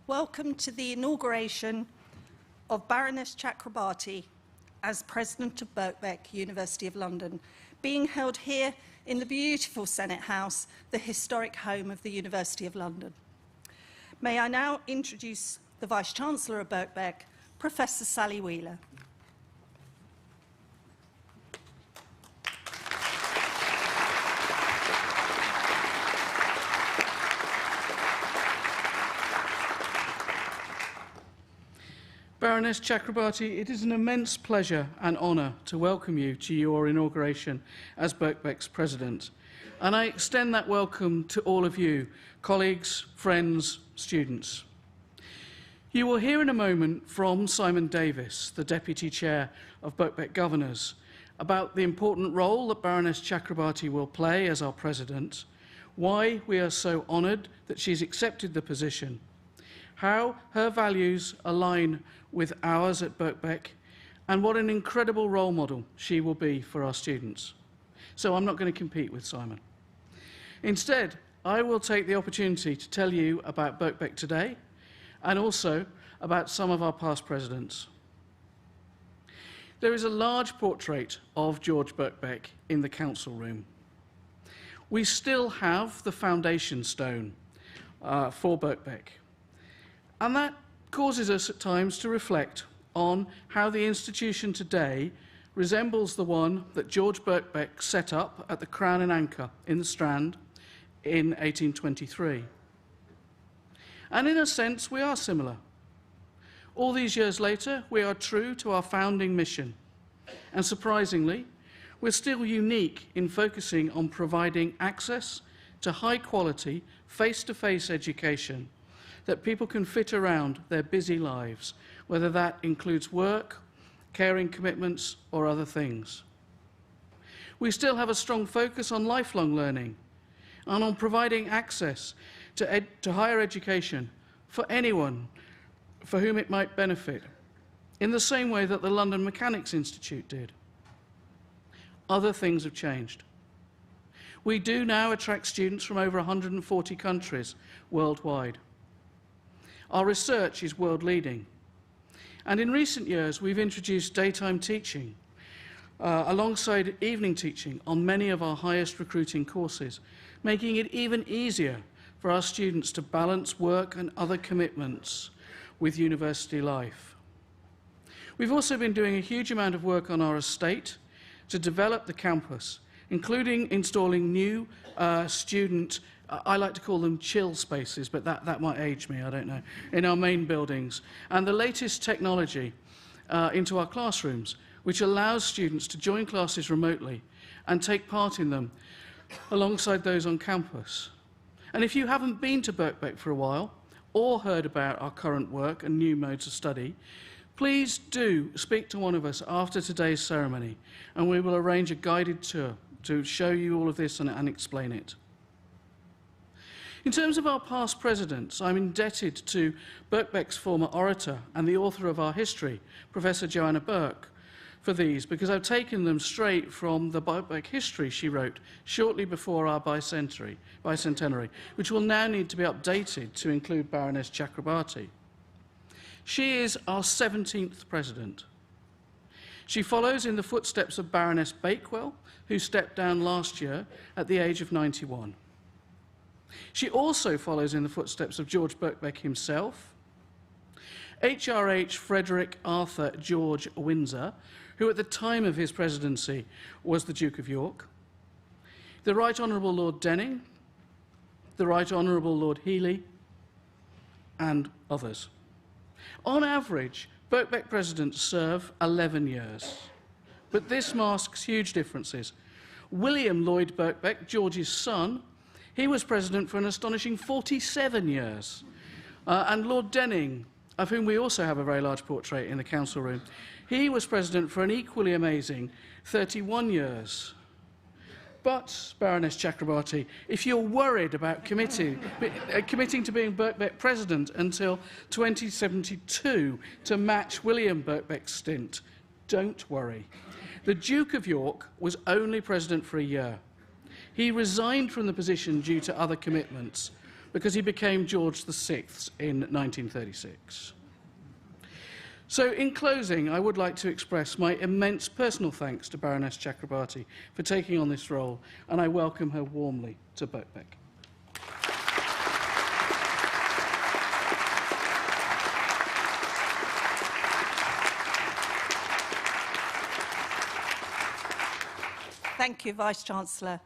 welcome to the inauguration of Baroness Chakrabarti as President of Birkbeck, University of London, being held here in the beautiful Senate House, the historic home of the University of London. May I now introduce the Vice-Chancellor of Birkbeck, Professor Sally Wheeler. Baroness Chakrabarti, it is an immense pleasure and honour to welcome you to your inauguration as Birkbeck's President. And I extend that welcome to all of you, colleagues, friends, students. You will hear in a moment from Simon Davis, the Deputy Chair of Birkbeck Governors, about the important role that Baroness Chakrabarti will play as our President, why we are so honoured that she's accepted the position, how her values align with ours at Birkbeck, and what an incredible role model she will be for our students. So I'm not going to compete with Simon. Instead, I will take the opportunity to tell you about Birkbeck today, and also about some of our past presidents. There is a large portrait of George Birkbeck in the council room. We still have the foundation stone for Birkbeck, and that causes us at times to reflect on how the institution today resembles the one that George Birkbeck set up at the Crown and Anchor in the Strand in 1823. And in a sense, we are similar. All these years later, we are true to our founding mission. And surprisingly, we're still unique in focusing on providing access to high-quality, face-to-face education that people can fit around their busy lives, whether that includes work, caring commitments, or other things. We still have a strong focus on lifelong learning and on providing access to higher education for anyone for whom it might benefit, in the same way that the London Mechanics Institute did. Other things have changed. We do now attract students from over 140 countries worldwide. Our research is world-leading. And in recent years, we've introduced daytime teaching alongside evening teaching on many of our highest recruiting courses, making it even easier for our students to balance work and other commitments with university life. We've also been doing a huge amount of work on our estate to develop the campus, including installing new student, I like to call them chill spaces, but that might age me, I don't know, in our main buildings, and the latest technology into our classrooms, which allows students to join classes remotely and take part in them alongside those on campus. And if you haven't been to Birkbeck for a while, or heard about our current work and new modes of study, please do speak to one of us after today's ceremony, and we will arrange a guided tour to show you all of this and explain it. In terms of our past presidents, I'm indebted to Birkbeck's former orator and the author of our history, Professor Joanna Burke, for these, because I've taken them straight from the Birkbeck history she wrote shortly before our bicentenary, which will now need to be updated to include Baroness Chakrabarti. She is our 17th president. She follows in the footsteps of Baroness Bakewell, who stepped down last year at the age of 91. She also follows in the footsteps of George Birkbeck himself, HRH Frederick Arthur George Windsor, who at the time of his presidency was the Duke of York, the Right Honourable Lord Denning, the Right Honourable Lord Healy, and others. On average, Birkbeck presidents serve 11 years, but this masks huge differences. William Lloyd Birkbeck, George's son, he was president for an astonishing 47 years. And Lord Denning, of whom we also have a very large portrait in the council room, he was president for an equally amazing 31 years. But, Baroness Chakrabarti, if you're worried about committing to being Birkbeck president until 2072 to match William Birkbeck's stint, don't worry. The Duke of York was only president for a year. He resigned from the position due to other commitments, because he became George VI in 1936. So, in closing, I would like to express my immense personal thanks to Baroness Chakrabarti for taking on this role, and I welcome her warmly to Birkbeck. Thank you, Vice-Chancellor.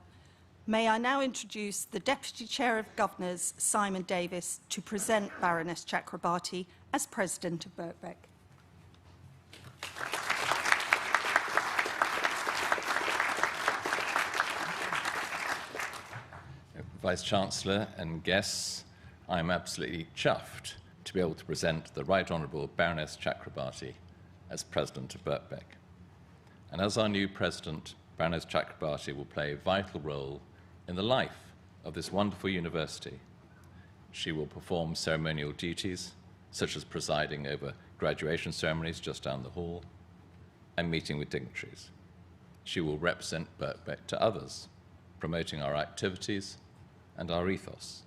May I now introduce the Deputy Chair of Governors, Simon Davis, to present Baroness Chakrabarti as President of Birkbeck. Vice-Chancellor and guests, I'm absolutely chuffed to be able to present the Right Honourable Baroness Chakrabarti as President of Birkbeck. And as our new President, Baroness Chakrabarti will play a vital role in the life of this wonderful university. She will perform ceremonial duties, such as presiding over graduation ceremonies just down the hall and meeting with dignitaries. She will represent Birkbeck to others, promoting our activities and our ethos,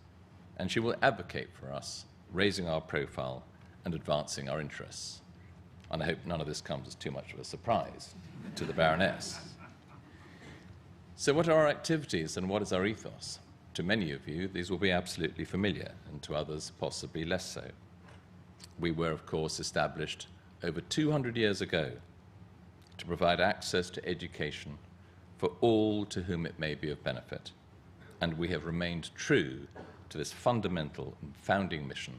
and she will advocate for us, raising our profile and advancing our interests. And I hope none of this comes as too much of a surprise to the Baroness. So what are our activities and what is our ethos? To many of you, these will be absolutely familiar, and to others, possibly less so. We were, of course, established over 200 years ago to provide access to education for all to whom it may be of benefit. And we have remained true to this fundamental and founding mission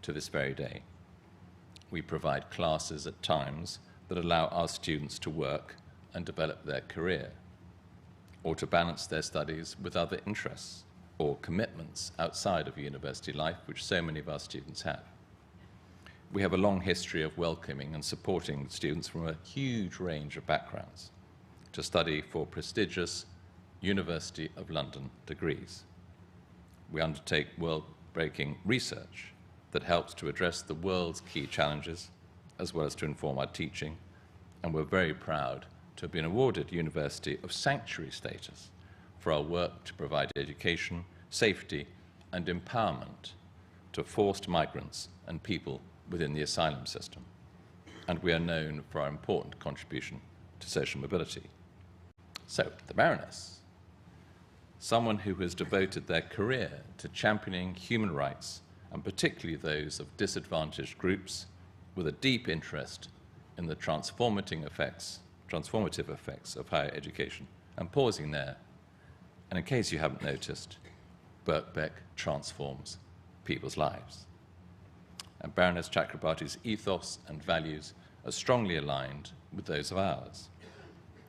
to this very day. We provide classes at times that allow our students to work and develop their career, or to balance their studies with other interests or commitments outside of university life, which so many of our students have. We have a long history of welcoming and supporting students from a huge range of backgrounds to study for prestigious University of London degrees. We undertake world-breaking research that helps to address the world's key challenges, as well as to inform our teaching, and we're very proud to have been awarded University of Sanctuary status for our work to provide education, safety, and empowerment to forced migrants and people within the asylum system. And we are known for our important contribution to social mobility. So, the Baroness, someone who has devoted their career to championing human rights, and particularly those of disadvantaged groups, with a deep interest in the transformative effects of higher education. And pausing there, and in case you haven't noticed, Birkbeck transforms people's lives. And Baroness Chakrabarti's ethos and values are strongly aligned with those of ours.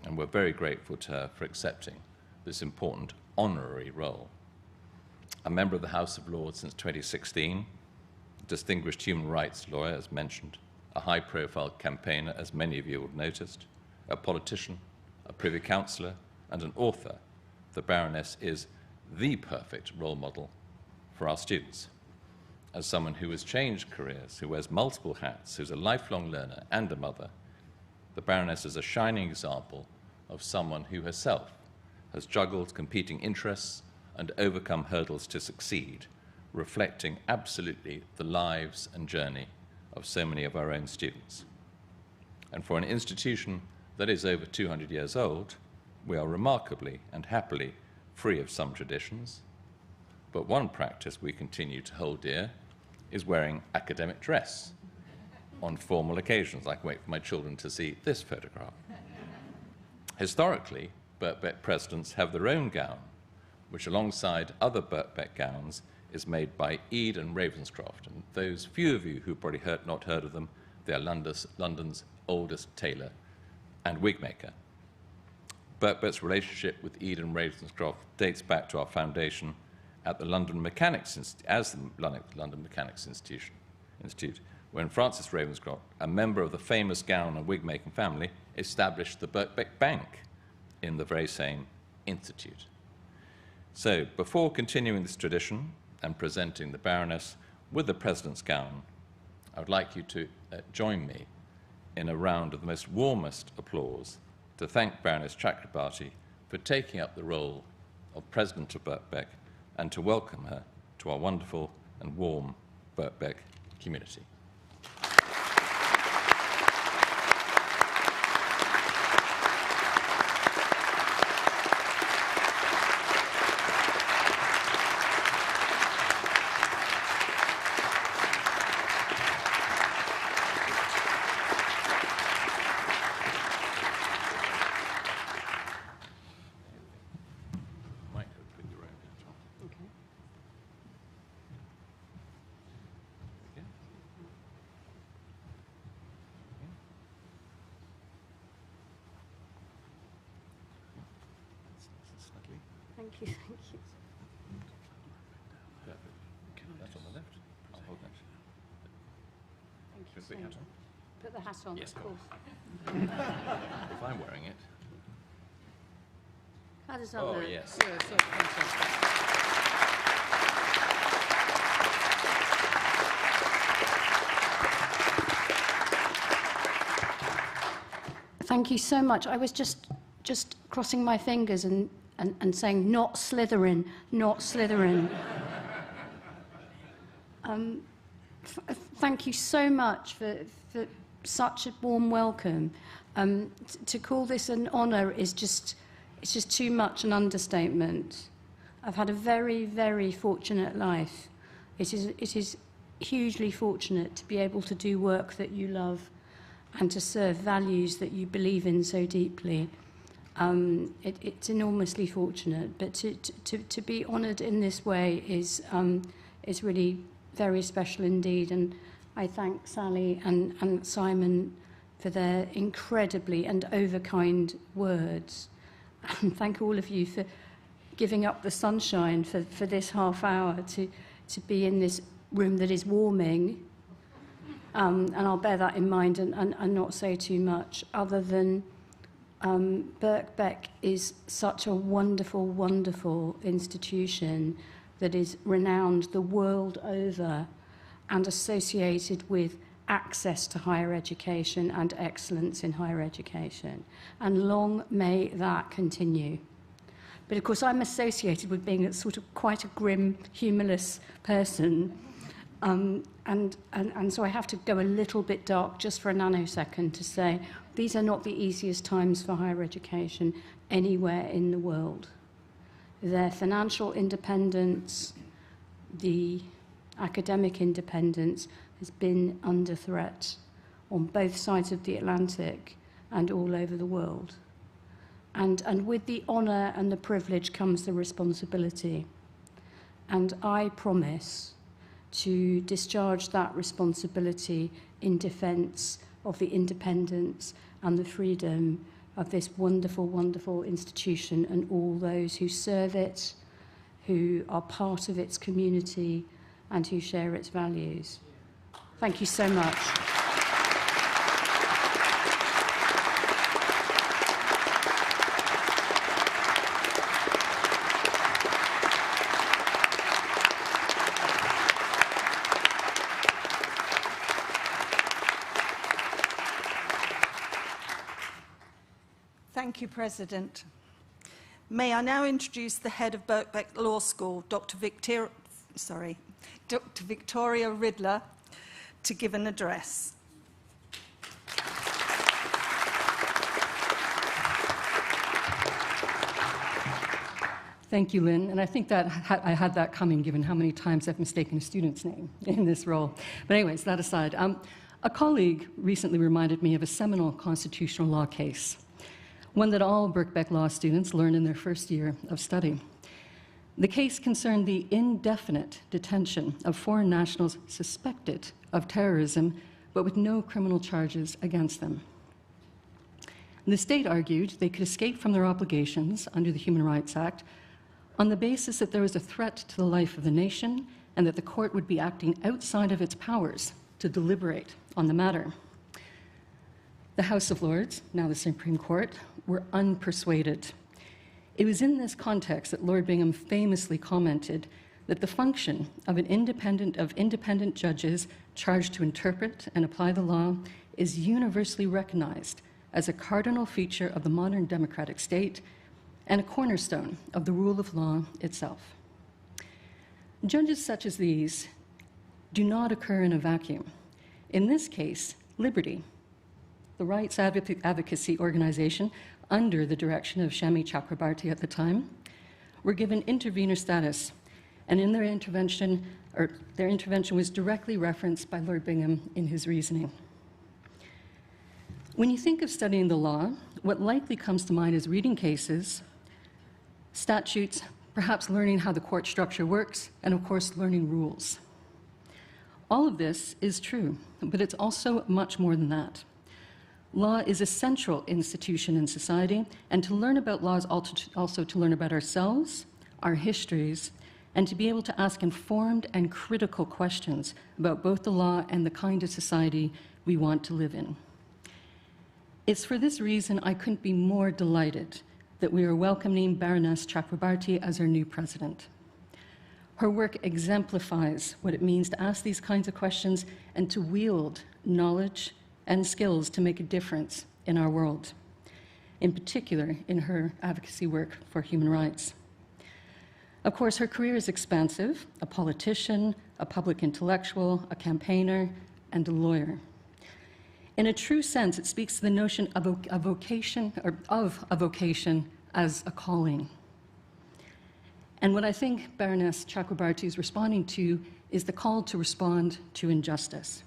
And we're very grateful to her for accepting this important honorary role. A member of the House of Lords since 2016, a distinguished human rights lawyer, as mentioned, a high-profile campaigner, as many of you will have noticed, a politician, a Privy Councillor, and an author, the Baroness is the perfect role model for our students. As someone who has changed careers, who wears multiple hats, who's a lifelong learner and a mother, the Baroness is a shining example of someone who herself has juggled competing interests and overcome hurdles to succeed, reflecting absolutely the lives and journey of so many of our own students. And for an institution that is over 200 years old, we are remarkably and happily free of some traditions. But one practice we continue to hold dear is wearing academic dress on formal occasions. I can wait for my children to see this photograph. Historically, Birkbeck presidents have their own gown, which alongside other Birkbeck gowns is made by Ede and Ravenscroft. And those few of you who probably not heard of them, they are London's oldest tailor and wig maker. Birkbeck's relationship with Ede and Ravenscroft dates back to our foundation at the London Mechanics Institute, when Francis Ravenscroft, a member of the famous gown and wig making family, established the Birkbeck Bank in the very same institute. So, before continuing this tradition and presenting the Baroness with the President's gown, I would like you to join me in a round of the most warmest applause to thank Baroness Chakrabarti for taking up the role of President of Birkbeck and to welcome her to our wonderful and warm Birkbeck community. Thank you, thank you. Perfect. That's on the left. I'll hold that. Thank you Put so the hat much. on. Put the hat on, Yes, of go course. If I'm wearing it. How does that Oh, look? yes. Yes, that's fantastic. Thank you so much. I was just crossing my fingers and saying, not Slytherin, not Slytherin. Thank you so much for such a warm welcome. To call this an honour is just, it's just too much an understatement. I've had a very, very fortunate life. It is hugely fortunate to be able to do work that you love and to serve values that you believe in so deeply. It's enormously fortunate, but to be honoured in this way is really very special indeed. And I thank Sally and Simon for their incredibly and overkind words. And thank all of you for giving up the sunshine for this half hour to be in this room that is warming. And I'll bear that in mind and not say too much other than Birkbeck is such a wonderful, wonderful institution that is renowned the world over and associated with access to higher education and excellence in higher education. And long may that continue. But of course, I'm associated with being a sort of quite a grim, humorless person. And so I have to go a little bit dark just for a nanosecond to say these are not the easiest times for higher education anywhere in the world. Their financial independence, the academic independence has been under threat on both sides of the Atlantic and all over the world. And with the honour and the privilege comes the responsibility. And I promise to discharge that responsibility in defence of the independence and the freedom of this wonderful, wonderful institution and all those who serve it, who are part of its community and who share its values. Thank you so much. Thank you, President. May I now introduce the head of Birkbeck Law School, Dr. Victoria Riddler, to give an address. Thank you, Lynn. And I think that I had that coming, given how many times I've mistaken a student's name in this role. But anyways, that aside, a colleague recently reminded me of a seminal constitutional law case, one that all Birkbeck Law students learned in their first year of study. The case concerned the indefinite detention of foreign nationals suspected of terrorism, but with no criminal charges against them. The state argued they could escape from their obligations under the Human Rights Act on the basis that there was a threat to the life of the nation and that the court would be acting outside of its powers to deliberate on the matter. The House of Lords, now the Supreme Court, were unpersuaded. It was in this context that Lord Bingham famously commented that the function of independent judges charged to interpret and apply the law is universally recognized as a cardinal feature of the modern democratic state and a cornerstone of the rule of law itself. Judges such as these do not occur in a vacuum. In this case, Liberty, the rights advocacy organization under the direction of Shami Chakrabarti at the time, were given intervener status, and in their intervention was directly referenced by Lord Bingham in his reasoning. When you think of studying the law, what likely comes to mind is reading cases, statutes, perhaps learning how the court structure works, and of course, learning rules. All of this is true, but it's also much more than that. Law is a central institution in society, and to learn about law is also to learn about ourselves, our histories, and to be able to ask informed and critical questions about both the law and the kind of society we want to live in. It's for this reason I couldn't be more delighted that we are welcoming Baroness Chakrabarti as our new president. Her work exemplifies what it means to ask these kinds of questions and to wield knowledge and skills to make a difference in our world, in particular in her advocacy work for human rights. Of course, her career is expansive: a politician, a public intellectual, a campaigner, and a lawyer. In a true sense, it speaks to the notion of a vocation as a calling. And what I think Baroness Chakrabarti is responding to is the call to respond to injustice.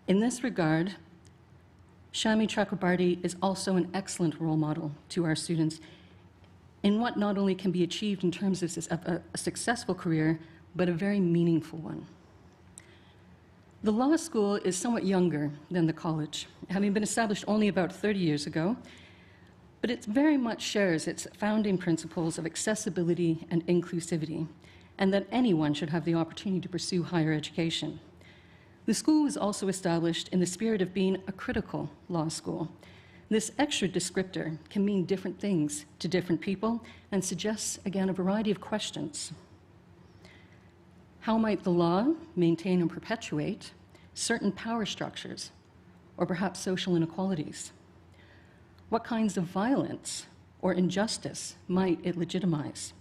In this regard, Shami Chakrabarti is also an excellent role model to our students in what not only can be achieved in terms of a successful career, but a very meaningful one. The law school is somewhat younger than the college, having been established only about 30 years ago, but it very much shares its founding principles of accessibility and inclusivity, and that anyone should have the opportunity to pursue higher education. The school was also established in the spirit of being a critical law school. This extra descriptor can mean different things to different people and suggests, again, a variety of questions. How might the law maintain and perpetuate certain power structures, or perhaps social inequalities? What kinds of violence or injustice might it legitimize?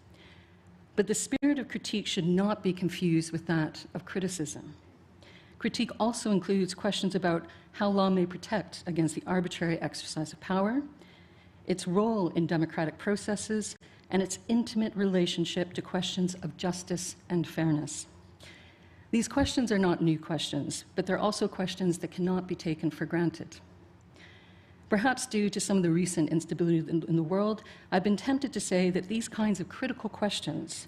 But the spirit of critique should not be confused with that of criticism. Critique also includes questions about how law may protect against the arbitrary exercise of power, its role in democratic processes, and its intimate relationship to questions of justice and fairness. These questions are not new questions, but they're also questions that cannot be taken for granted. Perhaps due to some of the recent instability in the world, I've been tempted to say that these kinds of critical questions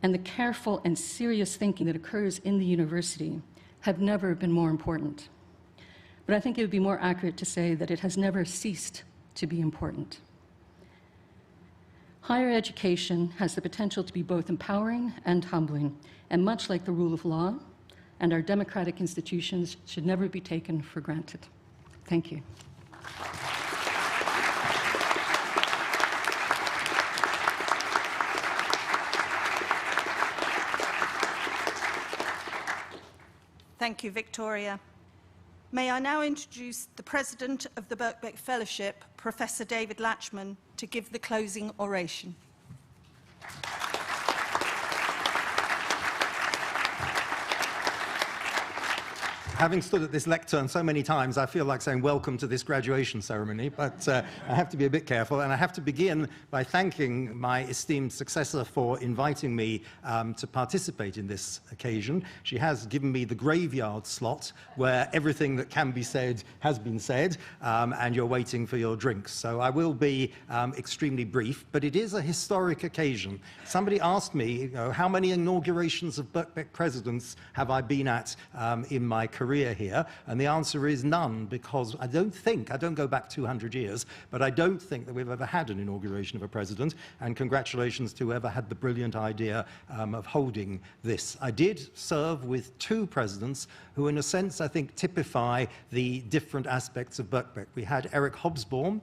and the careful and serious thinking that occurs in the university have never been more important. But I think it would be more accurate to say that it has never ceased to be important. Higher education has the potential to be both empowering and humbling, and much like the rule of law, and our democratic institutions should never be taken for granted. Thank you. Thank you, Victoria. May I now introduce the President of the Birkbeck Fellowship, Professor David Latchman, to give the closing oration. Having stood at this lectern so many times, I feel like saying welcome to this graduation ceremony, but I have to be a bit careful, and I have to begin by thanking my esteemed successor for inviting me to participate in this occasion. She has given me the graveyard slot where everything that can be said has been said, and you're waiting for your drinks. So I will be extremely brief, but it is a historic occasion. Somebody asked me, how many inaugurations of Birkbeck presidents have I been at in my career here, and the answer is none, because I don't go back 200 years, but I don't think that we've ever had an inauguration of a president, and congratulations to whoever had the brilliant idea of holding this. I did serve with two presidents who, in a sense, I think typify the different aspects of Birkbeck. We had Eric Hobsbawm,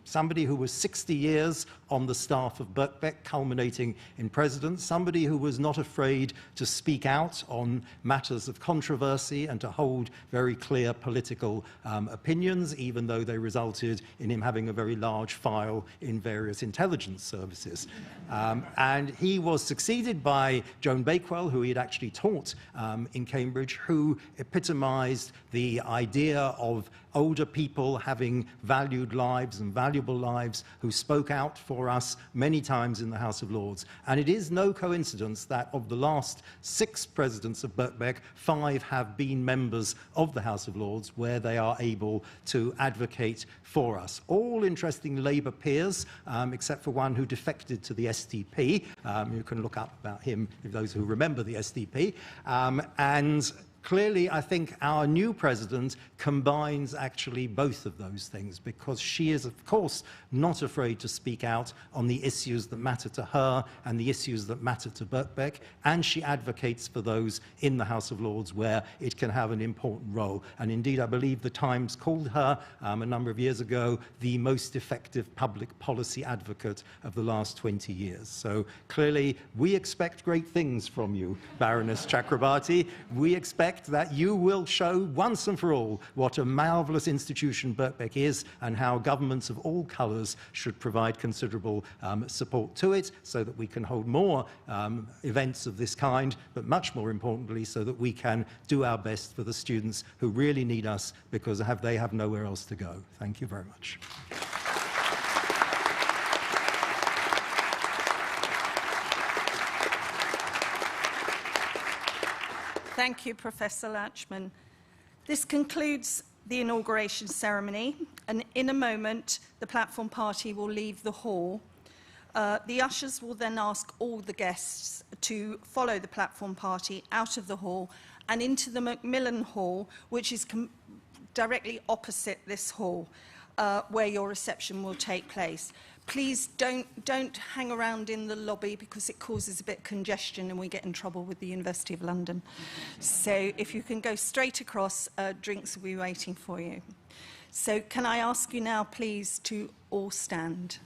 somebody who was 60 years on the staff of Birkbeck, culminating in president, somebody who was not afraid to speak out on matters of controversy Party and to hold very clear political opinions, even though they resulted in him having a very large file in various intelligence services. And he was succeeded by Joan Bakewell, who he had actually taught in Cambridge, who epitomized the idea of older people having valued lives and valuable lives, who spoke out for us many times in the House of Lords. And it is no coincidence that of the last 6 presidents of Birkbeck, 5 have been members of the House of Lords, where they are able to advocate for us. All interesting Labour peers, except for one who defected to the SDP. You can look up about him, if those who remember the SDP. And clearly, I think our new president combines actually both of those things, because she is, of course, not afraid to speak out on the issues that matter to her and the issues that matter to Birkbeck, and she advocates for those in the House of Lords where it can have an important role. And indeed, I believe the Times called her a number of years ago the most effective public policy advocate of the last 20 years. So clearly, we expect great things from you, Baroness Chakrabarti. We expect that you will show once and for all what a marvellous institution Birkbeck is, and how governments of all colours should provide considerable support to it, so that we can hold more events of this kind, but much more importantly, so that we can do our best for the students who really need us, because they have nowhere else to go. Thank you very much. Thank you, Professor Latchman. This concludes the inauguration ceremony, and in a moment, the Platform Party will leave the hall. The ushers will then ask all the guests to follow the Platform Party out of the hall and into the Macmillan Hall, which is directly opposite this hall, where your reception will take place. Please don't hang around in the lobby, because it causes a bit of congestion and we get in trouble with the University of London. So if you can go straight across, drinks will be waiting for you. So can I ask you now, please, to all stand?